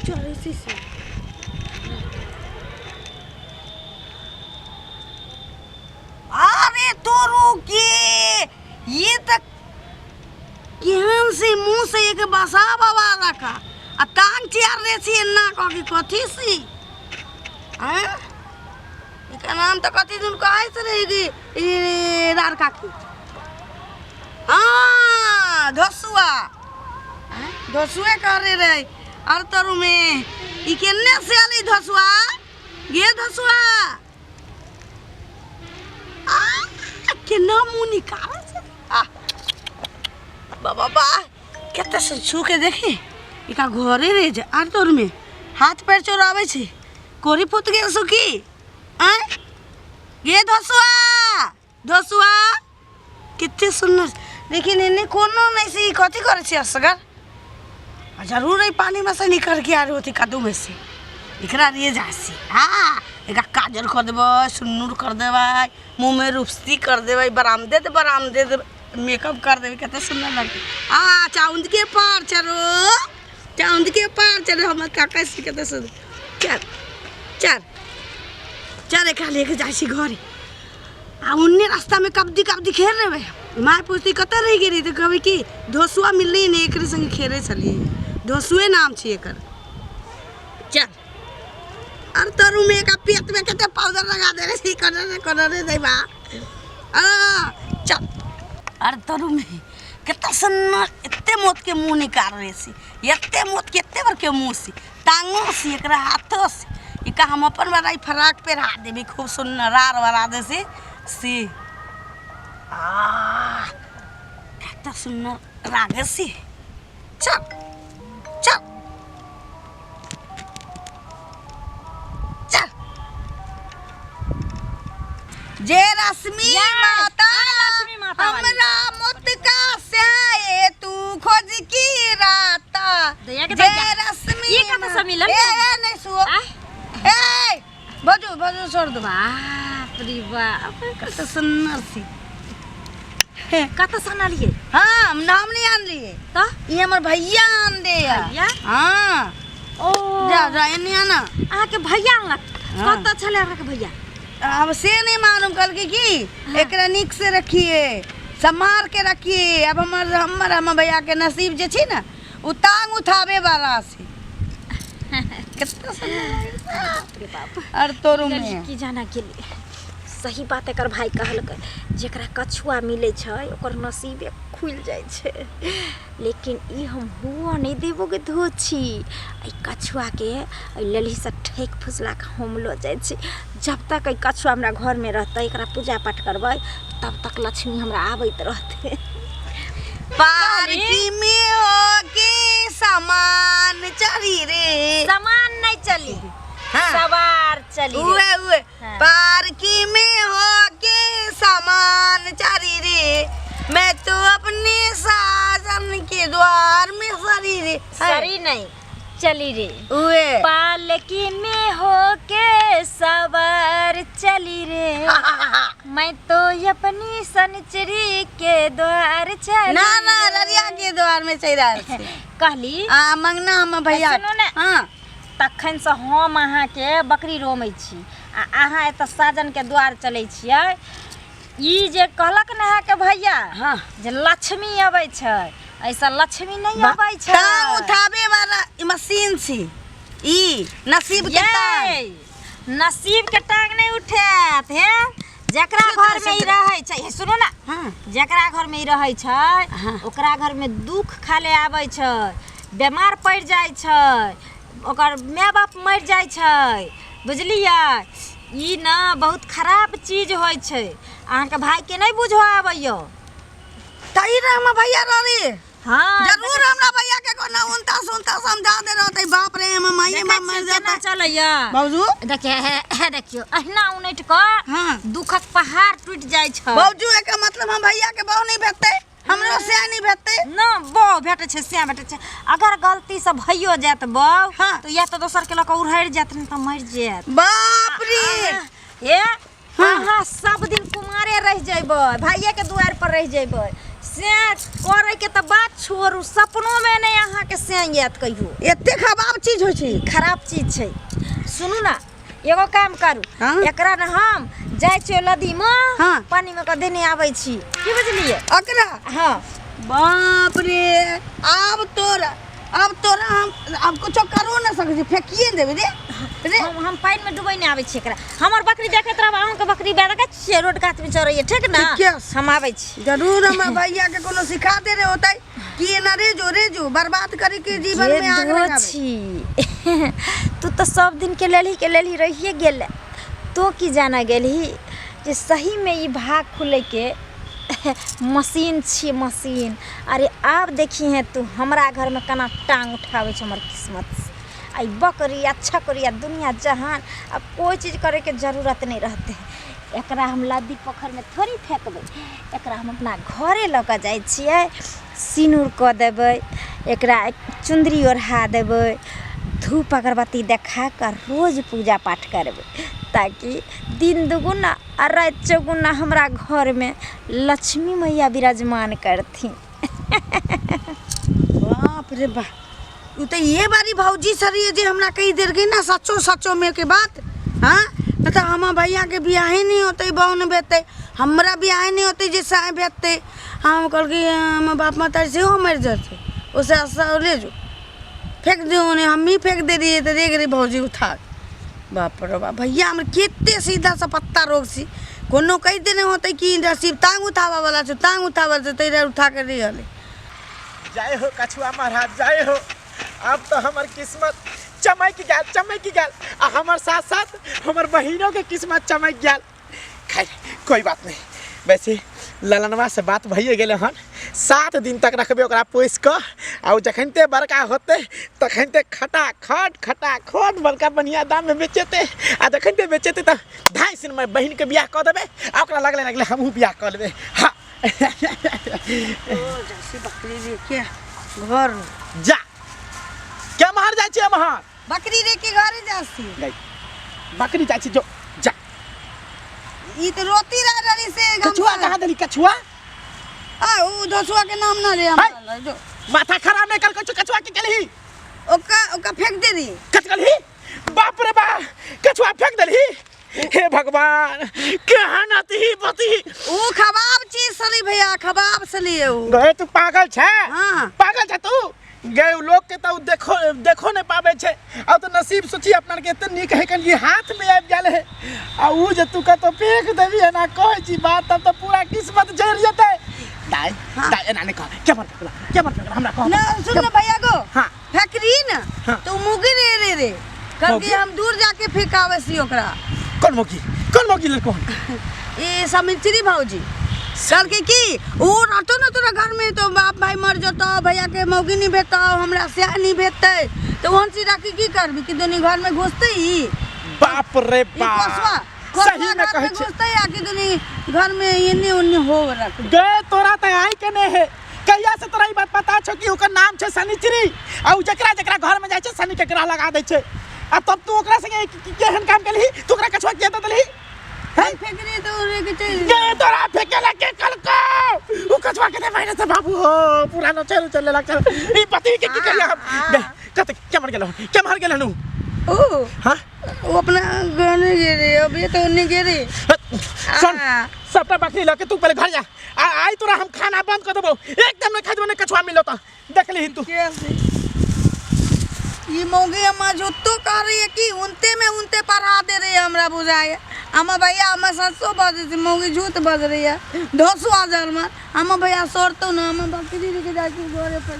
चल से अरे तो रुकी ये तक केहन से मुंह से एक बसा बाबा रखा आ टांग चियार दे छी ना कह कथी सी हैं इका नाम तो कथी दिन कहै से रहेगी ई रार काकी हां धसुआ धसुए करे रे और तरू में ई केने से आली धसुआ ये धसुआ आ केना मुंह निकाल से आ बाबा बा केते से छू के देखी इका घरे रे जा आर तोर में हाथ पैर चोरावे छे कोरी फुट गेल सुकी आ ये धसुआ धसुआ कितने सुंदर लेकिन इन्हें कोनो नहीं सी कथी करे छे असगर जरूर ही पानी में से निकल के आ रही होती कदू में से इकरा लिए जासी हाँ एक काजल कर देबे सुन्नूर कर देबे मुंह में रुपसी कर देबे बरामदे मेकअप कर देबे कितना सुंदर लगे आ चांद के पार चलो हम काका से कितना सुंदर चल चल एक लेके जासी घरे आ उन्ने रास्ता में कब्दी खेल रहे माँ पूछती कत रह गई तो कभी कि धोसुआ मिल रही नहीं एक संग खेले चलिए धोसुए नाम छे एकर चल और तरू में का पेट में कितने पाउडर लगा दे रे सी करे दे बा चल और तरू में कितना सन्ना इतने मोत के मुंह निकाल रहे सी इतने मोत के इतने बार के मुंह सी टांगों सी एकरा हाथों से इका हम अपन बड़ाई फराक पे रहा देबी खूब सुंदर रार वरा दे सी आ कितना सुंदर रागे सी चल चल चल जे रश्मि माता हमरा मुत का से तू खोज की राता जे रश्मि ये कत से मिलन ए नहीं सुओ ए बजू छोड़ दो बाप रे बाप कत सुंदर सी कत सना लिए हाँ नाम नहीं आन लिए तो ये हमर भैया आन दे भैया हाँ ओ जा एने आना आके भैया लग कत छले आके भैया अब से नहीं मालूम कल के की एकरा निक से रखिए संभाल के रखिए अब हमर भैया के नसीब जे छी ना उ टांग उठावे वाला से कितना रे बाप और तोरू में की जाना के लिए सही बात एकर भाई कहलकै जेकरा कछुआ मिले छै ओकर नसीबे खुल जाय छै लेकिन ई हम हुआ नहीं देबो के धोछी ई कछुआ के लेली से ठेक फुसला के हम लो जाय छै जब तक ई कछुआ हमरा घर में रहतै एकरा पूजा पाठ करबै तब तक लक्ष्मी हमरा आबैत रहते पार की में हो के सामान चली रे सामान नहीं चली हाँ। सवार चली उए हाँ। पार्की में हो के सामान चली रे मैं तो अपने साजन के द्वार में सरी रे सरी नहीं चली रे उए पालकी में हो के सवार चली रे मैं तो अपनी सनचरी के द्वार चली ना लरिया के द्वार में चल रहा कहली मंगना हम भैया सुनो ने हाँ तखन से हम अहाँ के बकरी रोमै छी आ अहाँ एतऽ साजन के द्वार चलै छियै ई जे कहलक ने अहाँ के भैया हाँ जे लक्ष्मी अबै छै ऐसा लक्ष्मी नहीं अबै छै टांग उठावे वाला मशीन छी ई नसीब के टांग नसीब के टांग नहीं उठात हे जेकरा घर में ई रहै छै सुनो ना हाँ जेकरा घर में ई रहै छै हाँ। ओकरा घर में दुख खाले आबै छै बीमार पड़ जाय छै ओकर माय बाप मर जाय छै बुझलियै ई ना बहुत खराब चीज होय छै अहाँ के भाई के नहीं बुझो आबैयो तई रे हम भैया रे हाँ जरूर हमरा भैया के कोना उनता समझा दे रहते बाप रे हम माई मर जाता चलैया बाबूजू देखिए देखियो अहिना उनट के हाँ दुखक पहाड़ टूट जाय छै बाबूजू एक मतलब हम भैया के बहु नहीं भेटते हमरो से नहीं भेटते ना बहु भेटे छै से भेटे छै अगर गलती से भइयो जात बहु हाँ। तो या तो दोसर के लक उड़हर जात नहीं तो मर जात बाप रे हे हाँ सब दिन कुमारे रह जेबै भाइये के दुआर पर रह जेबै से करे के तो बात छोड़ू, सपनों में नहीं अहाँ के से याद कहियो। एते खराब चीज होइ छै, खराब चीज छै। सुनू ना, एगो काम करू, हाँ? एकरा न हम जाय छियै नदी में, हाँ। पानी में के देने आबै छी, की बुझलिए? अकरा हाँ बाप रे, अब तोरा हम कुछ करो ना सकै छी, फेकिए देबै रे। हम पानी में डूबै नहीं आबै छी एकरा। हमर बकरी देखैत रहब, अहूँ के बकरी देखै छियै रोड कात में चरैये, ठीक ना? ठीके। हम आबै छी। जरूर हमर भैया के कोनो सिखा दे रे होतै कि एना रेजो बर्बाद करे के जीवन में आग लगावे छी। तू तो सब दिन के लेल ही रहिए गेले, तो की जाना गेलही जे सही में ई भाग खुले के मशीन छी मशीन। अरे आप देखी है तू हमरा घर में कना टांग उठावे छ हमर किस्मत से। आई बकरी अच्छा करिया दुनिया जहान, अब कोई चीज करे के जरूरत नहीं रहते है। एकरा हम लद्दी पोखर में थोड़ी फेंकबै, एकरा हम अपना घरे लऽ जाय छियै, सिनूर कऽ देबै, एकरा चुंदरी ओढ़ा देबै, धूप अगरबत्ती देखा कर रोज पूजा पाठ करबै, ताकि दिन दुगुना और रात चौगुना हमरा घर में लक्ष्मी मैया विराजमान करथिन। बाप रे बा, उ तो ये बारी भौजी सरी जे हमरा कही देर गई ना सचो में के बात। हाँ मतलब हम भैया के बियाह नहीं होते, बहन बेते, हमरा बियाह नहीं होते जे साय बेते। हम कल के हम बाप माता से हो मर जाते, उसे ऐसा ले जो फेंक दो ने, हम ही फेंक दे रही तो देख रही भौजी उठा। बाप रे बाप, भैया हम कितने सीधा सा पत्ता रोक सी, कोनो कही देने होते कि नसीब टांग उठावा वाला छो, टांग उठावा से तेरा उठा कर रही हले। जय हो कछुआ महाराज, जय हो। अब तो हमार किस्मत चमक गया, आ हमार साथ साथ हमार बहिनों के किस्मत चमक गया। खैर कोई बात नहीं, वैसे ललनवा से बात भइए गेले हन, 7 दिन तक रखबे ओकरा पोस क, आ जखनते बड़का होते तखनते खटाखट बड़का बढ़िया दाम में बेचेते, आ जखनते बेचेते तो 2.5 दिन में बहिन के बियाह कर देबे, आ ओकरा लगले हमहू बियाह कर लेबे। हाँ जैसे बकरी लेके घर जा, क्या मार जाय छियै वहाँ? बकरी लेके घरे जासी गई बकरी जाय छी, जो जा। ई तो रोती रही से कछुआ कहाँ देली? कछुआ उ दोसुआ के नाम ना रे हमरा जो माथा खराब नहीं कर, कछुआ के केलही? ओका फेंक दे दी। कचकलही? बाप रे बा, कछुआ फेंक देलही? हे भगवान, कहाँ नाती बती? उ खबाब चीज सली भैया, खबाब सली है उ। गए तू पागल छे? हाँ। पागल छे तू? गए लोग के तो देखो नहीं पावे छे, अब तो नसीब सोची अपना के इतने निक है कि हाथ में आबि गेल है, आ उ जे तू का तो फेंक देबी है ना, कहै छी बात, तब तो पूरा किस्मत जड़ जेतै। दाई एना नहीं कह, क्या मत हमरा कह ना सुन ना भैया गो, हाँ। फेंकरी ना हाँ। तो मुगी रे कल के हम दूर जाके फेंकावे सी ओकरा। कौन मोगी लड़को? ए समित्री भौजी कल के की उ रहतो ना तोरा घर में, तो बाप भाई मर जतो, भैया के मौगी नहीं भेटो, हमरा से नहीं भेटते, तो वहां से राखी की करबी कि दोनी घर में घुसते ही? बाप रे बाप, सही में कहै छै। घुसते या कि दोनी घर में एने ओने हो रख गए तोरा त आई के ने है, कहिया से तोरा ई बात पता छौ कि ओकर नाम छै शनिचरी, आ उ जकरा घर में जाय छै शनि के ग्रह लगा दै छै, आ तब तू ओकरा संगे केहन काम केलही? तू ओकरा कछुआ के देलही? फेंकरी तो रे के चल गए तोरा फेंकेला के कलको, उ कछुआ के दे महीने से बाबू हो पूरा न चले लग चल। ई पति के की करिया हम? कत क्या मर गेल नु? ओ हां वो अपना गाने गिरे, अभी तो उन्हें गिरे। सुन, सबटा बकरी लेके तू पहले घर जा, आई तोरा हम खाना बंद कर देबो, एकदम नहीं खाइ देबो, नहीं कछुआ मिलो त देख ली तू। ये मौगे अम्मा जो तो कह रही है कि उनते पढ़ा दे रही है, हमरा बुझाए अम्मा भैया अम्मा 700 बजे से मौगी झूठ बज रही है 200,000 में। अम्मा भैया सोर तो ना, अम्मा बकरी लेके जाके घरे पर